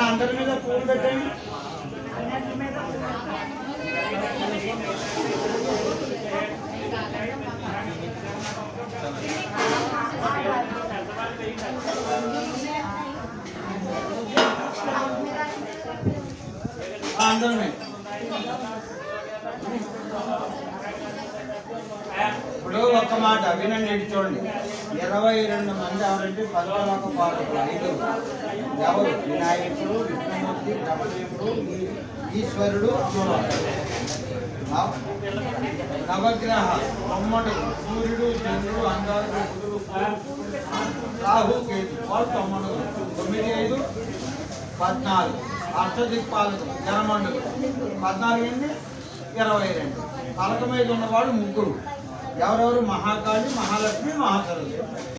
అందరి మీద పూలు పెట్టండి. అందరూ ఇప్పుడు ఒక్క మాట వినండి, ఇటు చూడండి. 22 మంది ఎవరంటే పంచలోక పాలకులు 5 ఎవరు? వినాయకుడు, విష్ణుమూర్తి, బ్రహ్మదేవుడు, ఈశ్వరుడు, నవగ్రహ తొమ్మడు, సూర్యుడు, చంద్రుడు, అంగారుడు, బుధుడు, రాహు, కేతు, వాళ్ళు 9 5 14 అష్టదిక్పాలకులు జనమండులు 14 22. పలక మీద ఉన్నవాడు 3. ఎవరెవరు? మహాకాళి, మహాలక్ష్మి, మహాసరస్వతి.